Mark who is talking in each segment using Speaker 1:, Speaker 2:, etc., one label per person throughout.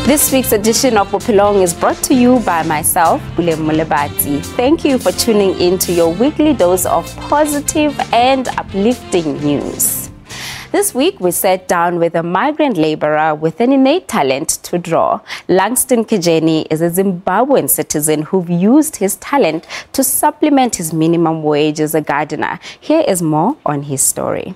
Speaker 1: This week's edition of Bophelong is brought to you by myself, Bule Mulebati. Thank you for tuning in to your weekly dose of positive and uplifting news. This week, we sat down with a migrant laborer with an innate talent to draw. Langson Kejeni is a Zimbabwean citizen who used his talent to supplement his minimum wage as a gardener. Here is more on his story.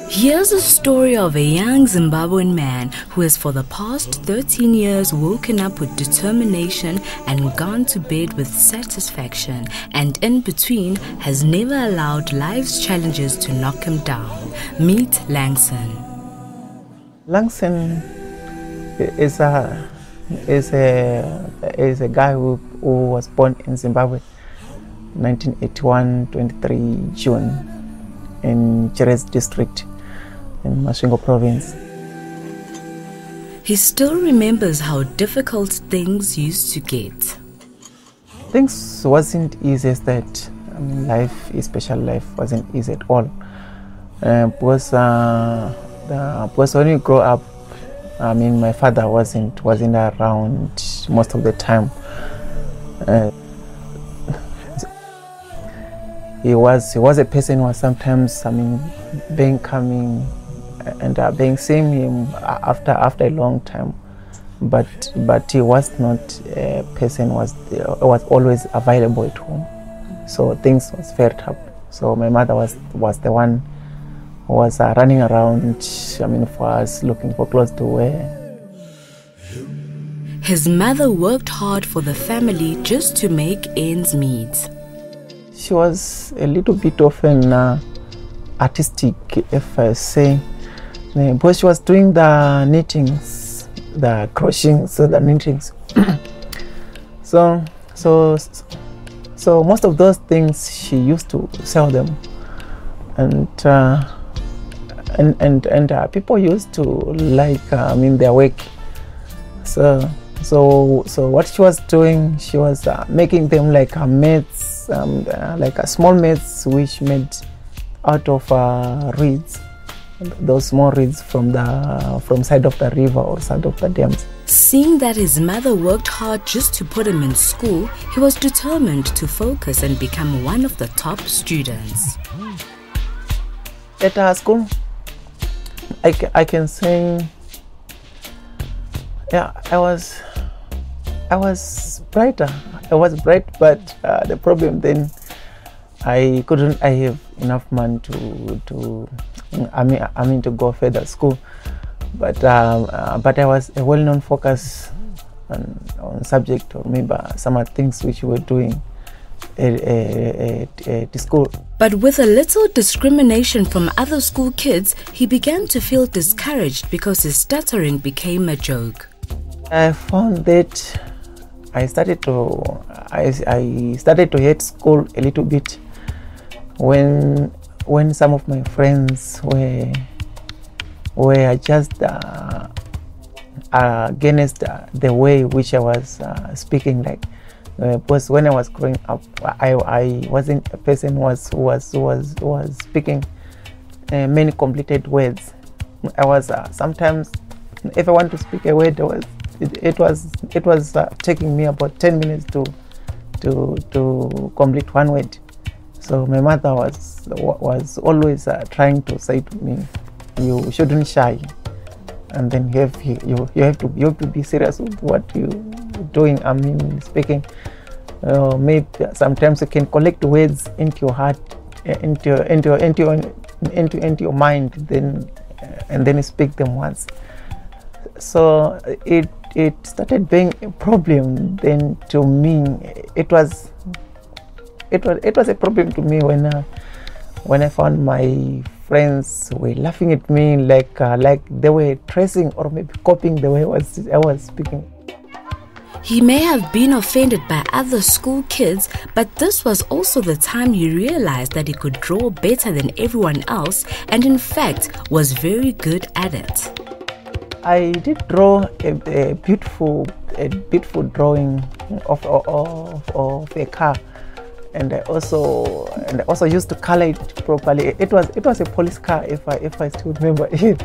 Speaker 2: Here's a story of a young Zimbabwean man who has for the past 13 years woken up with determination and gone to bed with satisfaction, and in between has never allowed life's challenges to knock him down. Meet Langson.
Speaker 3: Langson is a guy who was born in Zimbabwe, 1981, 23 June, in Chires district, in Masvingo province.
Speaker 2: He still remembers how difficult things used to get.
Speaker 3: Things wasn't easy as that. I mean, life, especially life, wasn't easy at all. Because when we grow up, I mean, my father wasn't around most of the time. He was a person who was sometimes, I mean, coming and seeing him after a long time, but he was not a person was always available at home, so things was very tough. So my mother was the one who was running around, I mean, for us, looking for clothes to wear.
Speaker 2: His mother worked hard for the family just to make ends meet.
Speaker 3: She was a little bit of an artistic, if I say, because she was doing the knittings, the crocheting, so the knittings. so most of those things she used to sell them, and people used to like, I mean, their work. So what she was doing, she was making them like mats, like small mats which made out of reeds, those small reeds from side of the river or side of the dams.
Speaker 2: Seeing that his mother worked hard just to put him in school, he was determined to focus and become one of the top students.
Speaker 3: At our school, I can say, yeah, I was brighter. I was bright, but the problem then, I have enough money to go further school, but I was a well-known focus on subject, or maybe some other things which we were doing at school.
Speaker 2: But with a little discrimination from other school kids, he began to feel discouraged because his stuttering became a joke.
Speaker 3: I found that I started to hate school a little bit when some of my friends were just against the way which I was speaking. Like, because when I was growing up, I wasn't a person who was speaking many completed words. I was sometimes, if I want to speak a word, it was taking me about 10 minutes to complete one word. So my mother was always trying to say to me, you shouldn't shy, and then you have to be serious with what you're doing. I mean, speaking. Maybe sometimes you can collect words into your heart, into your mind, and then you speak them once. So it started being a problem then to me. It was a problem to me when I found my friends were laughing at me like they were tracing or maybe copying the way I was speaking.
Speaker 2: He may have been offended by other school kids, but this was also the time he realized that he could draw better than everyone else and in fact was very good at it.
Speaker 3: I did draw a beautiful drawing of a car, and I also used to color it properly. It was a police car, if I still remember it.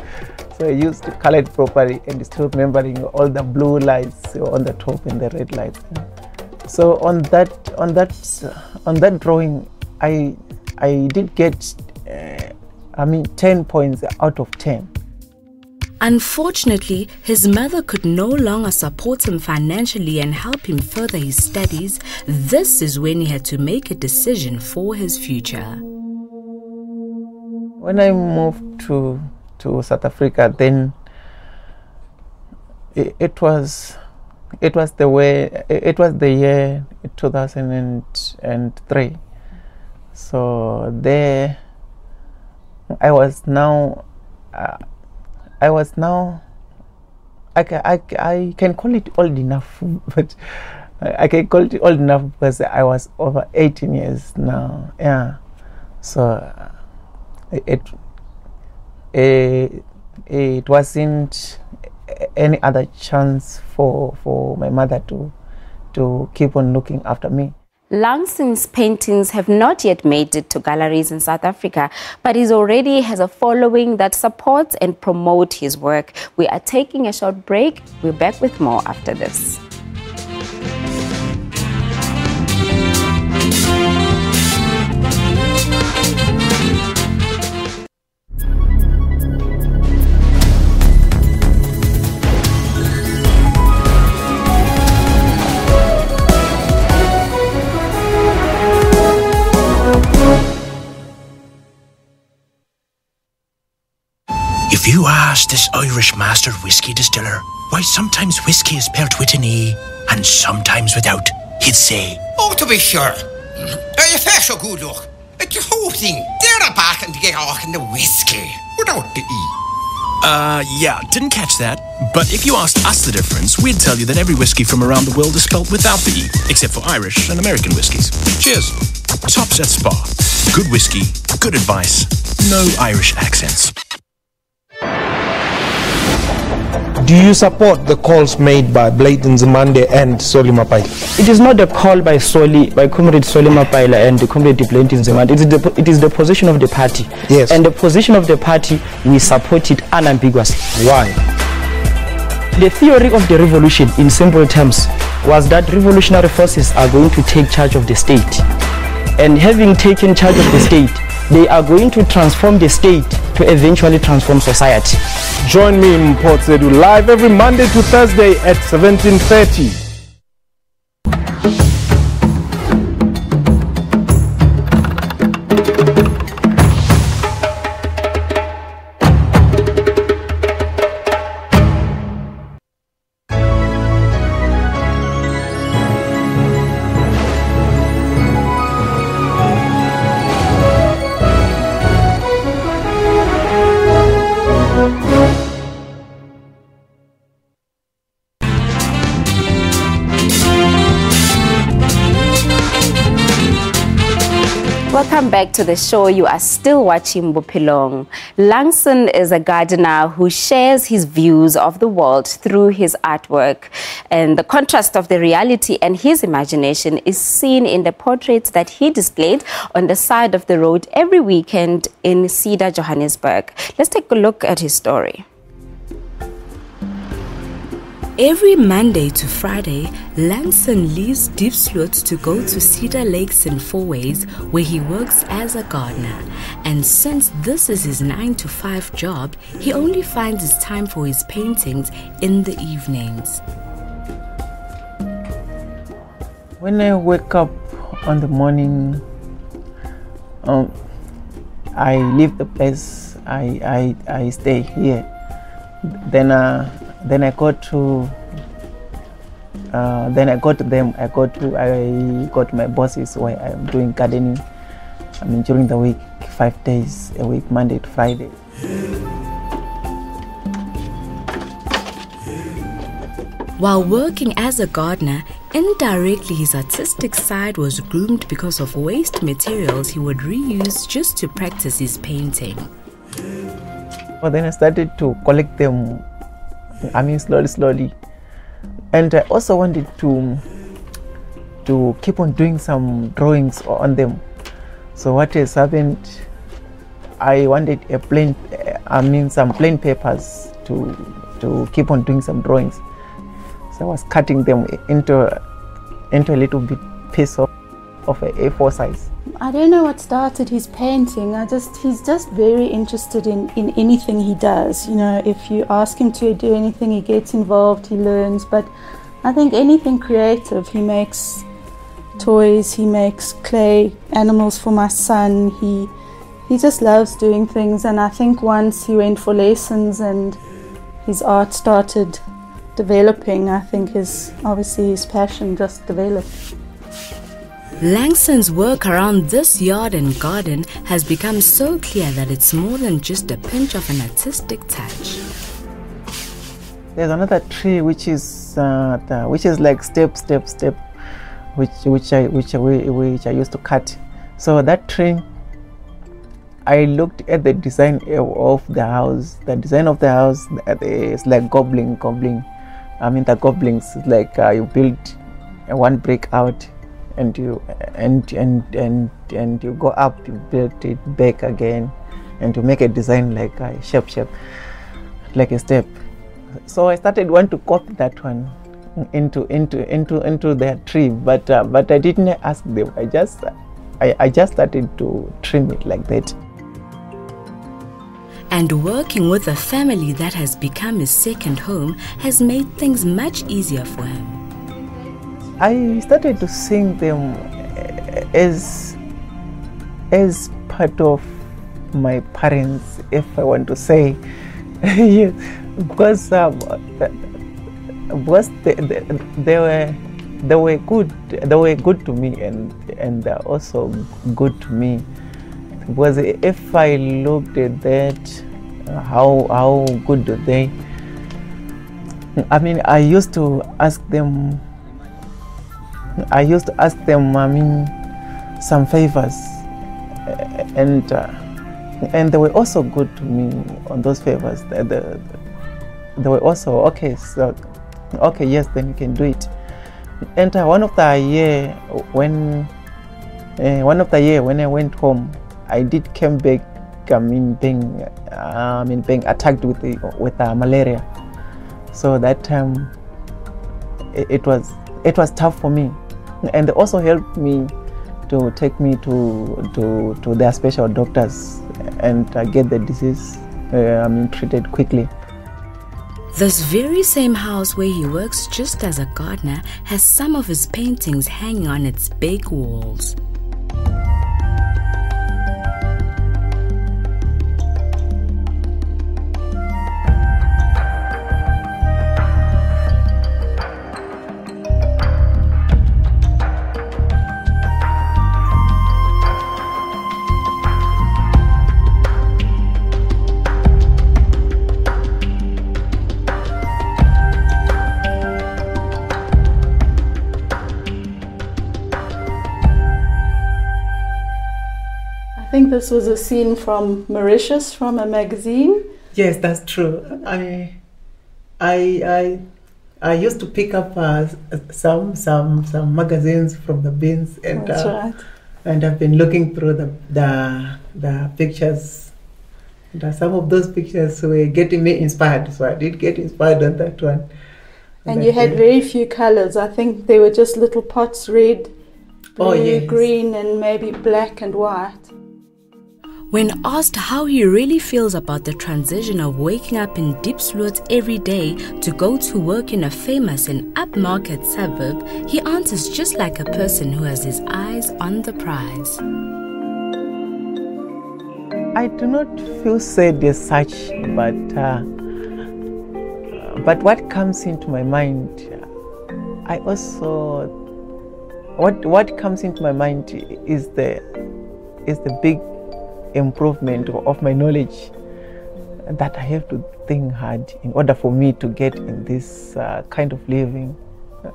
Speaker 3: So I used to color it properly and still remembering all the blue lights on the top and the red lights. So on that drawing, I did get 10 points out of 10.
Speaker 2: Unfortunately, his mother could no longer support him financially and help him further his studies. This is when he had to make a decision for his future.
Speaker 3: When I moved to South Africa, then it was the year 2003. So there I was now. I can call it old enough, but I can call it old enough because I was over 18 years now. Yeah, so it wasn't any other chance for my mother to keep on looking after me.
Speaker 1: Langson's paintings have not yet made it to galleries in South Africa, but he already has a following that supports and promotes his work. We are taking a short break. We're back with more after this.
Speaker 4: If you ask this Irish master whiskey distiller why sometimes whiskey is spelled with an E and sometimes without, he'd say,
Speaker 5: "Oh, to be sure. You feel so good, look. It's the whole thing. They're back and get off in the whiskey without the E."
Speaker 4: Yeah, didn't catch that. But if you asked us the difference, we'd tell you that every whiskey from around the world is spelled without the E, except for Irish and American whiskies. Cheers. Tops at Spa. Good whiskey, good advice, no Irish accents.
Speaker 6: Do you support the calls made by Blayton Nzimande and Solly Mapaila?
Speaker 7: It is not a call by Comrade Solly Mapaila and Comrade Blayton Nzimande. It is the position of the party.
Speaker 6: Yes.
Speaker 7: And the position of the party, we support it unambiguously.
Speaker 6: Why?
Speaker 7: The theory of the revolution, in simple terms, was that revolutionary forces are going to take charge of the state. And having taken charge of the state, they are going to transform the state to eventually transform society.
Speaker 6: Join me in Port Zedu live every Monday to Thursday at 17:30.
Speaker 1: Welcome back to the show. You are still watching Bophelong. Langson is a gardener who shares his views of the world through his artwork. And the contrast of the reality and his imagination is seen in the portraits that he displayed on the side of the road every weekend in Cedar, Johannesburg. Let's take a look at his story.
Speaker 2: Every Monday to Friday, Langson leaves Diepsloot to go to Cedar Lakes in Fourways, where he works as a gardener. And since this is his 9-to-5 job, he only finds his time for his paintings in the evenings.
Speaker 3: When I wake up on the morning, I leave the place. I stay here. Then I go to them. I go to my bosses where I'm doing gardening. I mean, during the week, 5 days a week, Monday to Friday.
Speaker 2: While working as a gardener, indirectly his artistic side was groomed because of waste materials he would reuse just to practice his painting.
Speaker 3: Well, then I started to collect them, slowly. And I also wanted to keep on doing some drawings on them. So what has happened, I wanted some plain papers to keep on doing some drawings. So I was cutting them into a little bit piece of a A4 size.
Speaker 8: I don't know what started his painting. He's just very interested in anything he does. You know, if you ask him to do anything, he gets involved, he learns. But I think anything creative, he makes toys, he makes clay animals for my son. He just loves doing things, and I think once he went for lessons and his art started developing, I think his passion just developed.
Speaker 2: Langson's work around this yard and garden has become so clear that it's more than just a pinch of an artistic touch.
Speaker 3: There's another tree which is like step, which I used to cut. So that tree, I looked at the design of the house. The design of the house is like gobbling. The goblins, like you build one brick out, and you go up, you build it back again, and to make a design like a shape, like a step. So I started want to copy that one into their tree, but I didn't ask them. I just started to trim it like that.
Speaker 2: And working with a family that has become his second home has made things much easier for him.
Speaker 3: I started to sing them as part of my parents, if I want to say, yes, because they were good to me, and they're also good to me. Because if I looked at that, how good do they? I used to ask them. Some favors, and they were also good to me on those favors. They were also okay. So, okay, yes, then you can do it. And one of the year when I went home, I did come back. Being attacked with malaria. So that time it was tough for me, and they also helped me to take me to their special doctors and get the disease treated quickly.
Speaker 2: This very same house where he works just as a gardener has some of his paintings hanging on its big walls.
Speaker 8: I think this was a scene from Mauritius, from a magazine.
Speaker 3: Yes, that's true. I used to pick up some magazines from the bins, and
Speaker 8: That's right.
Speaker 3: And I've been looking through the pictures. And some of those pictures were getting me inspired, so I did get inspired on that one.
Speaker 8: And you had very few colors. I think they were just little pots, red, blue,
Speaker 3: yes,
Speaker 8: green, and maybe black and white.
Speaker 2: When asked how he really feels about the transition of waking up in Diepsloot every day to go to work in a famous and upmarket suburb, he answers just like a person who has his eyes on the prize.
Speaker 3: I do not feel sad as such, but what comes into my mind, what comes into my mind is the big improvement of my knowledge, that I have to think hard in order for me to get in this kind of living,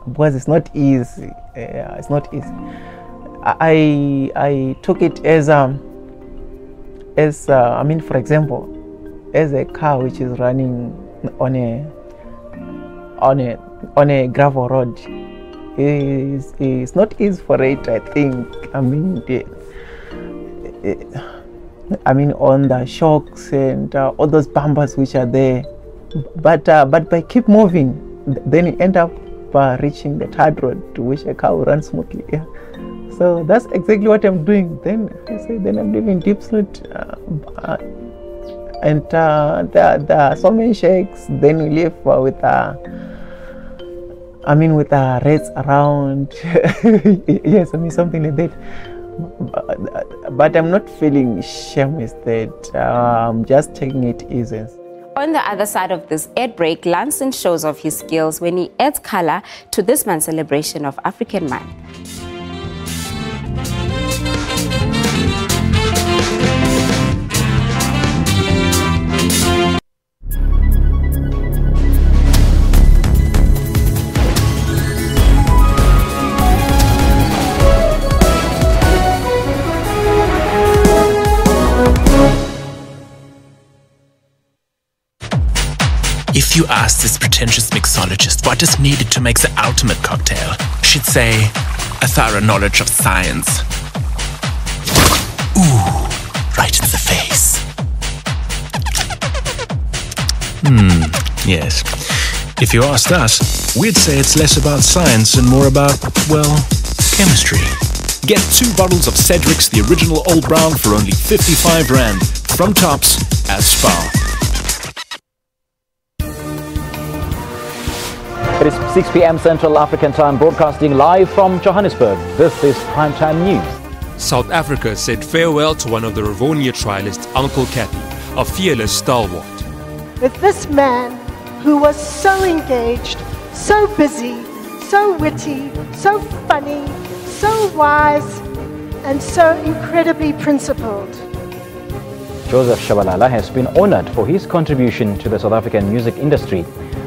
Speaker 3: because it's not easy. It's not easy. I took it as I mean, for example, as a car which is running on a gravel road. It's not easy for it, I think. I mean, on the shocks and all those bumpers which are there, but by keep moving, then you end up reaching the third road to which a car will run smoothly. Yeah. So that's exactly what I'm doing. Then then I'm living deep sleep, and there are so many shakes. Then we live with with rats around. Yes, I mean something like that. But I'm not feeling shame with that. I'm just taking it easy.
Speaker 1: On the other side of this ad break, Langson shows off his skills when he adds color to this month's celebration of African Man.
Speaker 4: If you ask this pretentious mixologist what is needed to make the ultimate cocktail, she'd say, a thorough knowledge of science. Ooh, right in the face. Yes. If you asked us, we'd say it's less about science and more about, well, chemistry. Get 2 bottles of Cedric's The Original Old Brown for only 55 Rand from Tops at Spar.
Speaker 9: It is 6 p.m. Central African Time, broadcasting live from Johannesburg. This is Primetime News.
Speaker 10: South Africa said farewell to one of the Rivonia trialists, Uncle Kathy, a fearless stalwart.
Speaker 11: With this man who was so engaged, so busy, so witty, so funny, so wise, and so incredibly principled.
Speaker 9: Joseph Shabalala has been honored for his contribution to the South African music industry.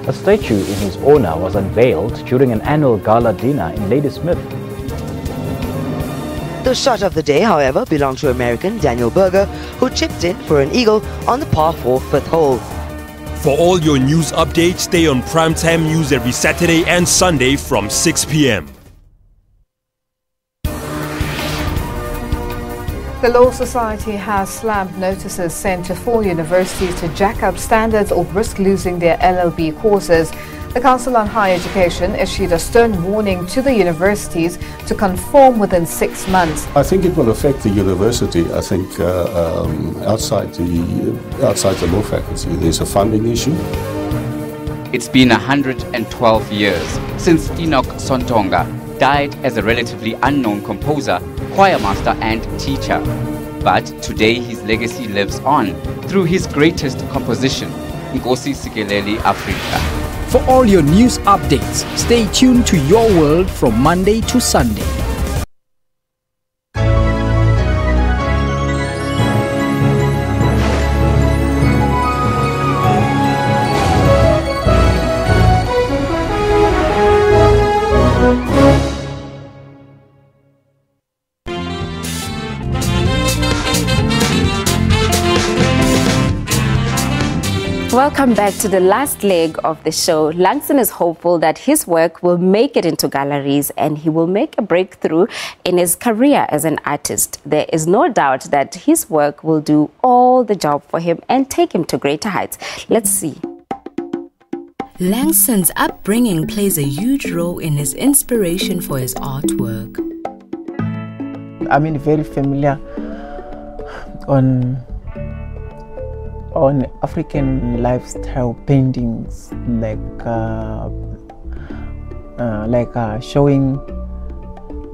Speaker 9: A statue in his honor was unveiled during an annual gala dinner in Ladysmith.
Speaker 12: The shot of the day, however, belonged to American Daniel Berger, who chipped in for an eagle on the par 4 fifth hole.
Speaker 10: For all your news updates, stay on Primetime News every Saturday and Sunday from 6 p.m.
Speaker 13: The Law Society has slammed notices sent to 4 universities to jack up standards or risk losing their LLB courses. The Council on Higher Education issued a stern warning to the universities to conform within 6 months.
Speaker 14: I think it will affect the university. I think outside the law faculty, there's a funding issue.
Speaker 15: It's been 112 years since Enoch Sontonga died as a relatively unknown composer, choir master and teacher. But today his legacy lives on through his greatest composition, Nkosi Sikeleli Afrika.
Speaker 16: For all your news updates, stay tuned to Your World from Monday to Sunday.
Speaker 1: Welcome back to the last leg of the show. Langson is hopeful that his work will make it into galleries and he will make a breakthrough in his career as an artist. There is no doubt that his work will do all the job for him and take him to greater heights. Let's see.
Speaker 2: Langson's upbringing plays a huge role in his inspiration for his artwork.
Speaker 3: I mean, very familiar on African lifestyle paintings, like showing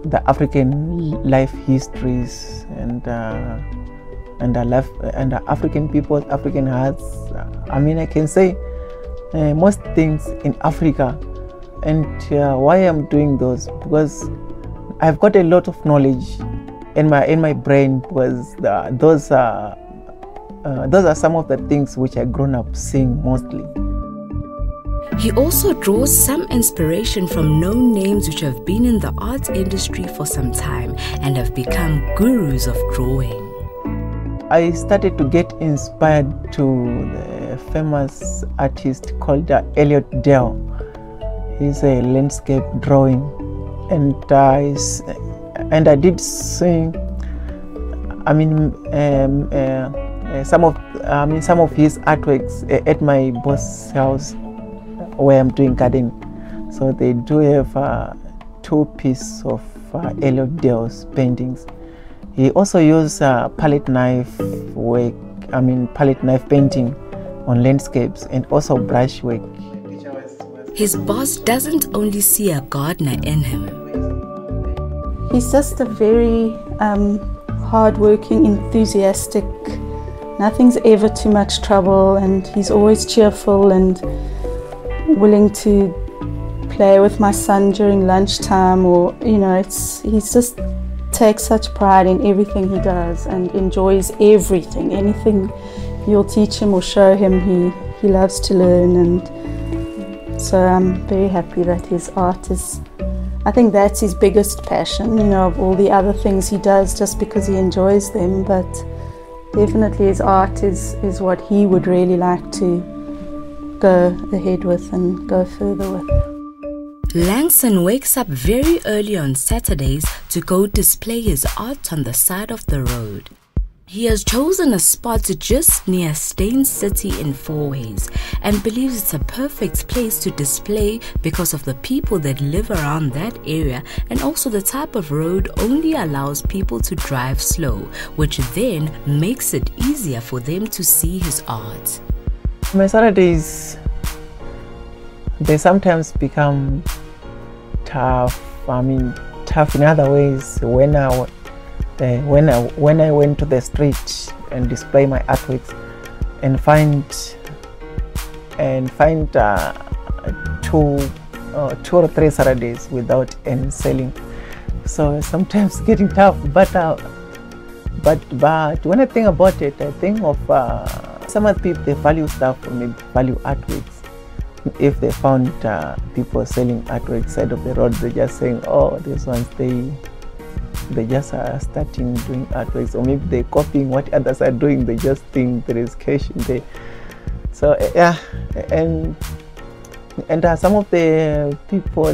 Speaker 3: the African life histories and the African people, African hearts. I mean, I can say most things in Africa. And why I'm doing those, because I've got a lot of knowledge in my brain, because those those are some of the things which I've grown up seeing mostly.
Speaker 2: He also draws some inspiration from known names which have been in the arts industry for some time and have become gurus of drawing.
Speaker 3: I started to get inspired to the famous artist called Elliot Dale. He's a landscape drawing, and I did sing. Some of his artworks at my boss's house, where I'm doing gardening. So they do have 2 pieces of Elliot Dale's paintings. He also used palette knife work, palette knife painting on landscapes, and also brush work.
Speaker 2: His boss doesn't only see a gardener in him.
Speaker 8: He's just a very hard-working, enthusiastic. Nothing's ever too much trouble, and he's always cheerful and willing to play with my son during lunchtime, or he's just takes such pride in everything he does and enjoys everything. Anything you'll teach him or show him, he loves to learn, and so I'm very happy that his art is, I think that's his biggest passion, of all the other things he does just because he enjoys them, but definitely his art is what he would really like to go ahead with and go further with.
Speaker 2: Langson wakes up very early on Saturdays to go display his art on the side of the road. He has chosen a spot just near Stain City in Fourways and believes it's a perfect place to display because of the people that live around that area, and also the type of road only allows people to drive slow, which then makes it easier for them to see his art.
Speaker 3: My Saturdays, they sometimes become tough. Tough in other ways. When I went to the street and display my artworks and find 2 or 3 Saturdays without any selling, so sometimes getting tough. But when I think about it, I think of some of the people, they value stuff, or maybe value artworks. If they found people selling artwork side of the road, they're just saying, oh, these ones, they just are starting doing artworks, or maybe they're copying what others are doing. They just think there is cash in there. So yeah, and some of the people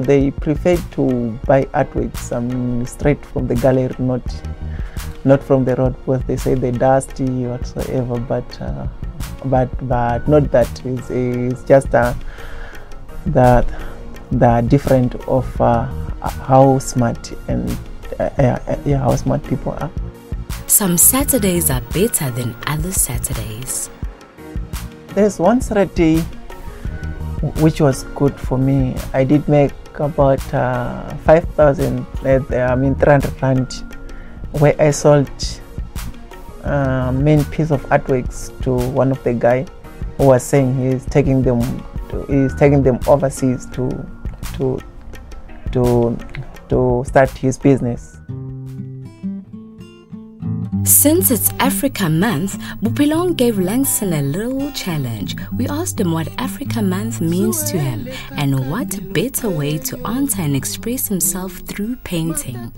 Speaker 3: they prefer to buy artworks straight from the gallery, not from the road, because they say they're dusty whatsoever. But not that. It's just the different of how smart and how smart people are.
Speaker 2: Some Saturdays are better than other Saturdays.
Speaker 3: There's one Saturday which was good for me. I did make about 5,000, 300 rand, where I sold main piece of artworks to one of the guy who was saying he's taking them overseas to start his business.
Speaker 2: Since it's Africa Month, Bophelong gave Langson a little challenge. We asked him what Africa Month means to him, and what better way to answer and express himself through painting.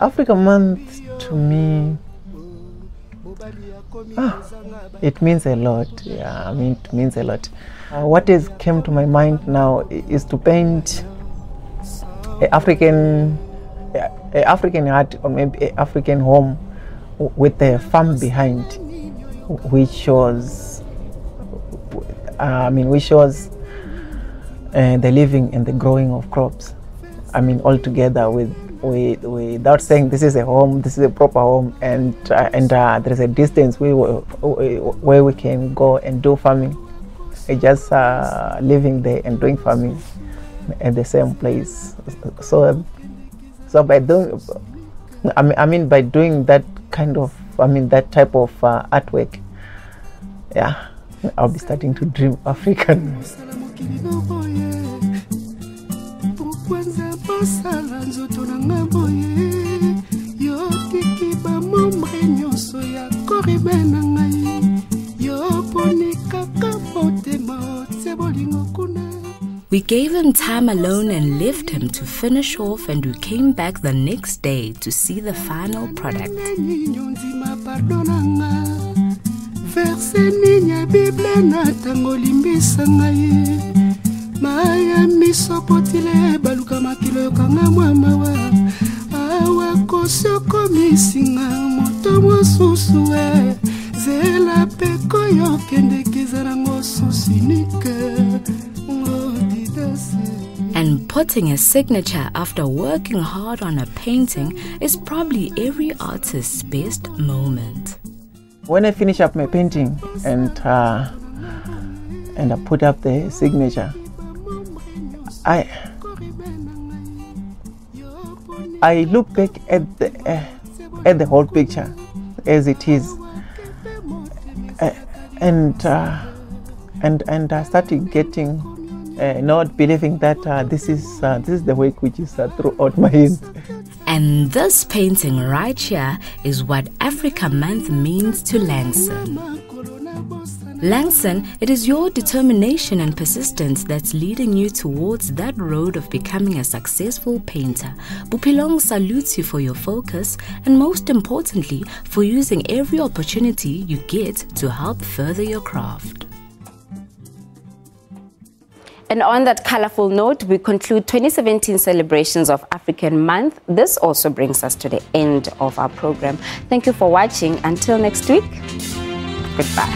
Speaker 3: Africa Month to me, it means a lot. Yeah, it means a lot. What has came to my mind now is to paint an African hut, or maybe an African home with a farm behind, which shows the living and the growing of crops. All together without saying this is a home, this is a proper home, and there is a distance where we can go and do farming. Just living there and doing farming at the same place. So by doing, by doing that kind of, that type of artwork, yeah, I'll be starting to dream African.
Speaker 2: We gave him time alone and left him to finish off, and we came back the next day to see the final product. And putting a signature after working hard on a painting is probably every artist's best moment.
Speaker 3: When I finish up my painting and I put up the signature, I look back at the whole picture as it is, and I started getting not believing that this is the work which is throughout my head.
Speaker 2: And this painting right here is what Africa Month means to Langson. Langson, it is your determination and persistence that's leading you towards that road of becoming a successful painter. Bophelong salutes you for your focus and, most importantly, for using every opportunity you get to help further your craft.
Speaker 1: And on that colorful note, we conclude 2017 celebrations of African Month. This also brings us to the end of our program. Thank you for watching. Until next week, goodbye.